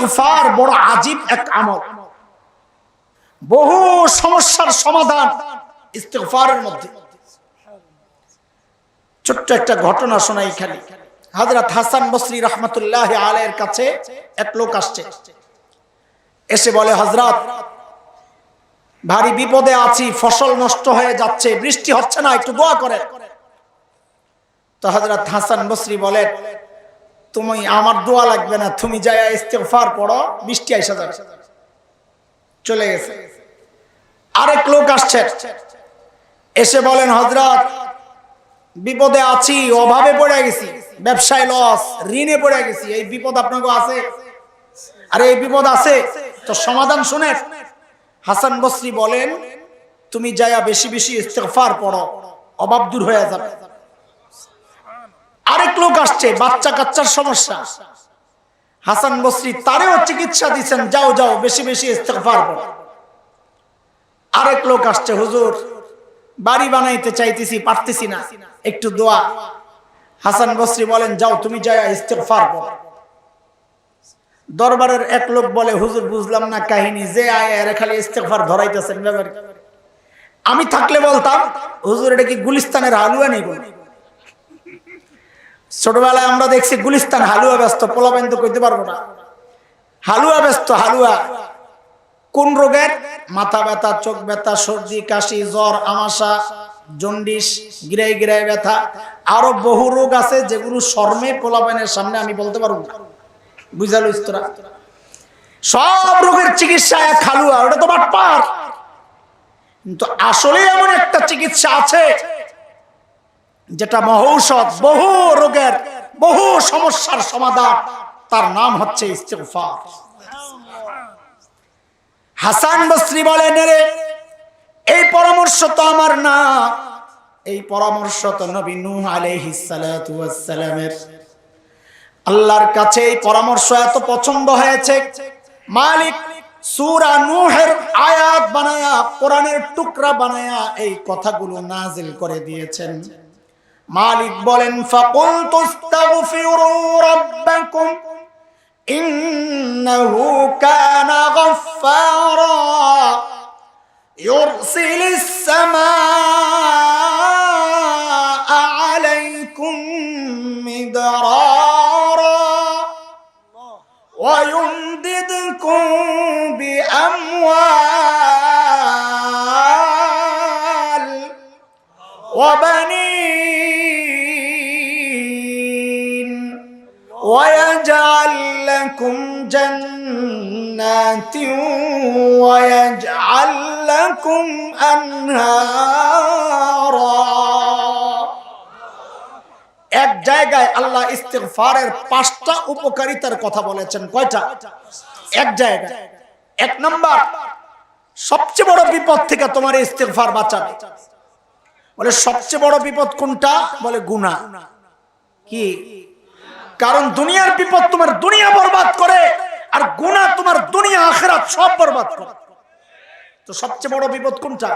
ইস্তিগফার বড় আজীব এক আমল। বহু সমস্যার সমাধান ইস্তিগফারের মধ্যে। ছোট্ট একটা ঘটনা শোনাই খালি। হযরত হাসান বসরি রাহমাতুল্লাহি আলাইহির কাছে এক লোক আসছে, এসে বলে, হযরত ভারী বিপদে আছি, ফসল নষ্ট হয়ে যাচ্ছে, বৃষ্টি হচ্ছে না, একটু দোয়া করে। তো হযরত হাসান বসরি বলে, তুমি আমার দোয়া লাগবে না, তুমি যায়া ইস্তিগফার পড়ো, বৃষ্টি আইসা যাবে। চলে গেছে। আরেক লোক আসছে, এসে বলেন, হযরত বিপদে আছি, অভাবে পড়ে গেছি, ব্যবসায় লস, ঋণে পড়ে গেছি, এই বিপদ আপনাকে আছে? আরে এই বিপদ আছে তো সমাধান শুনে। হাসান বসরি বলেন, তুমি যায়া বেশি বেশি ইস্তিগফার পড়ো, অভাব দূর হয়ে যাবে। আরেক লোক আসছে, বাচ্চা কাচ্চার সমস্যা। হাসান বসরি তারেও চিকিৎসা দিচ্ছেন, যাও যাও বেশি বেশি ইস্তিগফার পড়ো। আরেক লোক আসছে, হুজুর বাড়ি বানাইতে চাইতেছি, পারতেছি না, একটু দোয়া। হাসান বসরি বলেন, যাও তুমি যায়া ইস্তিগফার পড়ো। দরবারের এক লোক বলে, হুজুর বুঝলাম না কাহিনী, যে আয় এর খালি ইস্তিগফার ধরাইতেছেন ব্যাপার। আমি থাকলে বলতাম, হুজুর এটা কি গুলিস্তানের হালুয়া নেই? ছোটবেলায় আমরা দেখছি গুলিস্তান হালুয়া ব্যস্ত, পোলাপাইন তো কইতে পারবো না, হালুয়া ব্যস্ত। হালুয়া কোন রোগের? মাথা ব্যথা, চোখ ব্যথা, সর্দি কাশি, জ্বর, আমাশা, জন্ডিস, গিরাই গিরাই ব্যথা, আরো বহু রোগ আছে যেগুলো শর্মে পোলাপাইনের সামনে আমি বলতে পারবো না। বুঝালো ইস্তরা? সব রোগের চিকিৎসা এক হালুয়া, ওটা তো বাটপার। কিন্তু আসলে এমন একটা চিকিৎসা আছে যেটা মহৌষধ, বহু রোগের বহু সমস্যার সমাধান, তার নাম হচ্ছে ইস্তিগফার। হাসান বসরি বলেন, রে এই পরামর্শ তো আমার না, এই পরামর্শ তো নবী নূহ আলাইহিস সালাতু ওয়াস সালামের। আল্লাহর কাছে এই পরামর্শ এত পছন্দ হয়েছে, মালিক সূরা নূহের আয়াত বানায়া, কোরআনের টুকরা বানায়া এই কথাগুলো নাজিল করে দিয়েছেন। মালিক বলেন, ফাকুলতু আস্তাগফিরু রাব্বাকুম ইন্নাহু কানা গাফফারা ইউরসিলিস সামাআ আলাইকুম মিদরারা ওয়া ইউমদিদকুম বিআমওয়াল ওয়া বানিন ويجعل لكم جنات ويجعل لكم أنهارا। এক জায়গায় আল্লাহ ইস্তিগফারের 5টা উপকারিতার কথা বলেছেন। কয়টা? এক জায়গায়। এক নাম্বার, সবচেয়ে বড় বিপদ থেকে তোমার ইস্তিগফার বাঁচাবে। বলে সবচেয়ে বড় বিপদ কোনটা? বলে গুনাহ। কি? কারণ দুনিয়ার বিপদ তোমার দুনিয়া বরবাদ করে, আর গুনাহ তোমার দুনিয়া আখিরাত সব বরবাদ করে। তো সবচেয়ে বড় বিপদ কোনটা?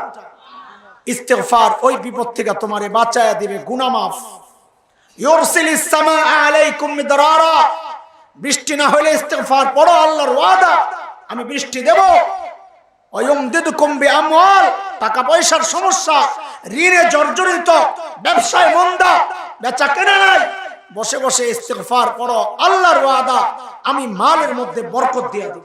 ইস্তিগফার ওই বিপদ থেকে তোমারে বাঁচায়া দিবে, গুনাহ মাফ। ইউরসিলিস সামাআ আলাইকুম মিদরারা, বৃষ্টি না হলে ইস্তিগফার পড়ো, আল্লাহর ওয়াদা আমি বৃষ্টি দেব। ওয়া ইউমদিদকুম বিআমওয়াল, টাকা পয়সার সমস্যা, ঋণে জর্জরিত, ব্যবসায় মন্দা, বেচা কেনা নাই, বসে বসে ইস্তিগফার পড়ো, আল্লাহর ওয়াদা আমি মালের মধ্যে বরকত দিয়ে দেব।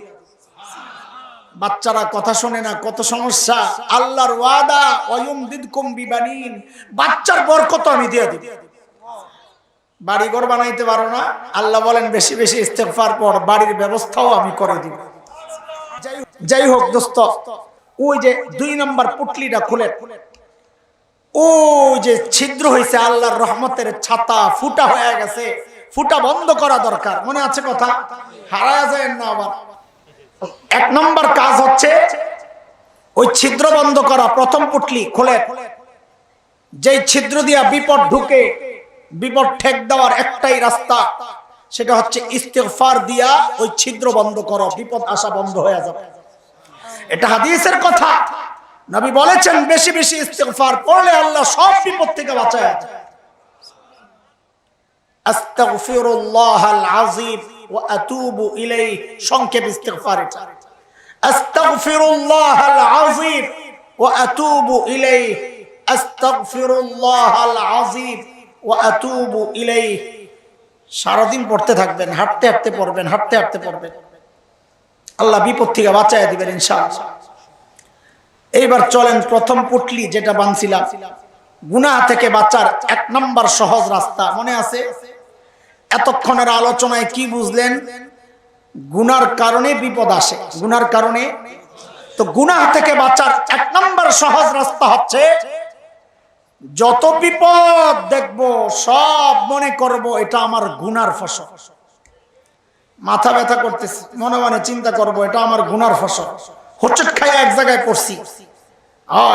বাচ্চারা কথা শোনে না, কত সমস্যা, আল্লাহর ওয়াদা ওয়ায়ুমদিদকুম বিবানিন, বাচ্চার বরকত আমি দিয়ে দেব। বাড়ি ঘর বানাইতে পারো না, আল্লাহ বলেন বেশি বেশি ইস্তিগফার পড়, বাড়ির ব্যবস্থাও আমি করে দিব। যাই হোক দোস্ত, ওই যে 2 নম্বর পুটলিটা খুলে, ও যে ছিদ্র হয়েছে, আল্লাহর রহমতের ছাতা ফুটা হয়ে গেছে, ফুটা বন্ধ করা দরকার। মনে আছে কথা? হারায় যায় না আবার। 1 নম্বর কাজ হচ্ছে ওই ছিদ্র বন্ধ করা। প্রথম পুটলি খুলে, যেই ছিদ্র দিয়া বিপদ ঢুকে, বিপদ ঠেক দেওয়ার একটাই রাস্তা, সেটা হচ্ছে ইস্তিগফার দিয়া ওই ছিদ্র বন্ধ করো, বিপদ আসা বন্ধ হয়ে যাবে। এটা হাদিসের কথা। নবী বলেছেন বেশি বেশি ইস্তিগফার পড়লে আল্লাহ সব বিপদ থেকে বাঁচায়। আস্তাগফিরুল্লাহাল আযীম ওয়া আতুবু ইলাইহি। সংক্ষেপ ইস্তিগফার এটা, আস্তাগফিরুল্লাহাল আযীম ওয়া আতুবু ইলাইহি, আস্তাগফিরুল্লাহাল আযীম ওয়া আতুবু ইলাইহি। সারাদিন পড়তে থাকবেন, হাঁটতে হাঁটতে পড়বেন, হাঁটতে হাঁটতে পড়বেন, আল্লাহ বিপদ থেকে বাঁচায় দিবেন ইনশাআল্লাহ। এইবার চলেন প্রথম পুটলি যেটা বানছিলাম, গুনাহ থেকে বাঁচার 1 নম্বর সহজ রাস্তা মনে আছে? এতক্ষণের আলোচনায় কি বুঝলেন? গুনার কারণে বিপদ আসে, গুনার কারণে। তো গুনাহ থেকে বাঁচার 1 নম্বর সহজ রাস্তা হচ্ছে, যত বিপদ দেখবো সব মনে করব এটা আমার গুনার ফসল। মাথা ব্যথা করতেছে, মনে মনে চিন্তা করব এটা আমার গুনার ফসল। হোঁচট খাইয়া এক জায়গায় পড়ছি,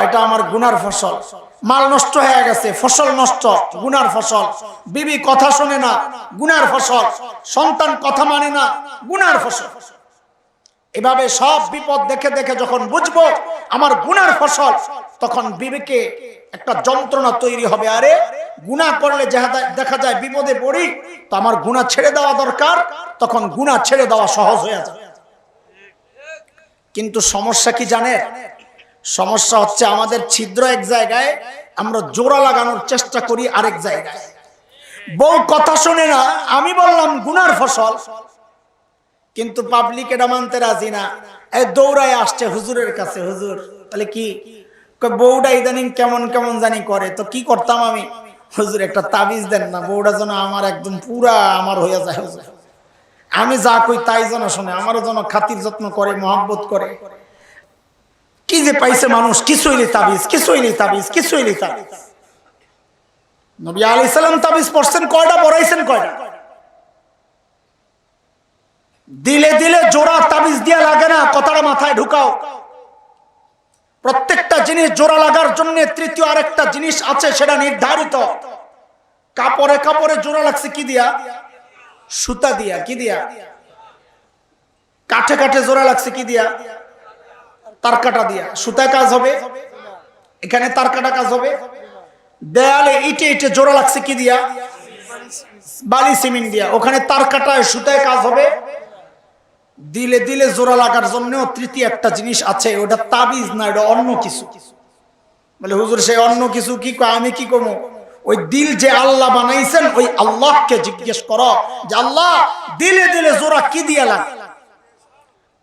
এটা আমার গুনার ফসল। মাল নষ্ট হয়ে গেছে, ফসল নষ্ট, গুনার ফসল। বিবি কথা শোনে না, গুনার ফসল। সন্তান কথা মানে না, গুনার ফসল। এভাবে সব বিপদ দেখে দেখে যখন বুঝবো আমার গুনার ফসল, তখন বিবেকে একটা যন্ত্রণা তৈরি হবে, আরে গুনাহ করলে দেখা যায় বিপদে পড়ি, তো আমার গুনাহ ছেড়ে দেওয়া দরকার। তখন গুনাহ ছেড়ে দেওয়া সহজ হয়ে যায়। কিন্তু সমস্যা কি জানেন? সমস্যা হচ্ছে আমাদের ছিদ্র এক জায়গায়, আমরা জোড়া লাগানোর চেষ্টা করি আরেক জায়গায়। বউ কথা শোনে না, আমি বললাম গুনার ফসল, কিন্তু পাবলিক এটা মানতে রাজি না। এই দৌড়ায় আসছে হুজুরের কাছে, হুজুর তাহলে কি? বউটা ইদানিং কেমন কেমন জানি করে, তো কি করতাম আমি? হুজুর একটা তাবিজ দেন না, বউটা যেন আমার একদম পুরা আমার হয়ে যায়। হুজুর আমি যা কই তাই যেন শোনে, আমারও যেন খাতির যত্ন করে, মহব্বত করে। কি যে পাইছে মানুষ, কিছুইলি তাবিজ, কিছুইলি তাবিজ, কিছুইলি তাবিজ। নবী আলাইহিস সালাম তাবিজ পড়ছেন কয়টা, পড়াইছেন কয়টা? দিলে দিলে জোড়া তাবিজ দিয়া লাগে না, কথাটা মাথায় ঢুকাও। প্রত্যেকটা জিনিস জোড়া লাগার জন্য তৃতীয় আরেকটা জিনিস আছে, সেটা নির্ধারিত। কাপড়ে কাপড়ে জোড়া লাগছে কি দিয়া? সুতা দিয়া। কি দিয়া? কাঠে কাঠে জোড়া লাগছে কি দিয়া? তার কাটা দিয়া। সুতায় কাজ হবে, এখানে তার কাটা কাজ হবে। দেয়ালে ইটে ইটে জোড়া লাগছে কি দিয়া? বালি সিমেন্ট দিয়া। ওখানে তার কাটায় সুতায় কাজ হবে। দিলে দিলে জোড়া লাগার জন্য তৃতীয় একটা জিনিস আছে, ওটা তাবিজ না, এটা অন্য কিছু। বলে হুজুর সেই অন্য কিছু কি? আমি কি করবো? ওই দিল যে আল্লাহ বানাইছেন, ওই আল্লাহকে জিজ্ঞেস করো যে আল্লাহ দিলে দিলে জোড়া কি দিয়া লাগে।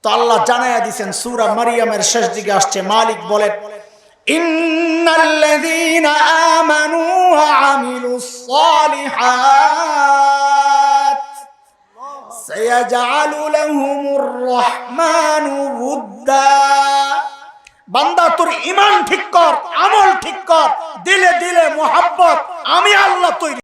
তো আল্লাহ জানায়া দিয়েছেন, সূরা মারিয়ামের শেষ দিকে আসছে, মালিক বলেন, ইন্নাল্লাযীনা আমানু ওয়া আমিলুস সালিহাত সায়াজআলু লাহুমুর রাহমানু উদ্দা। বান্দা তোর ঈমান ঠিক কর, আমল ঠিক কর, দিলে দিলে মুহাব্বত আমি আল্লাহ তৈরি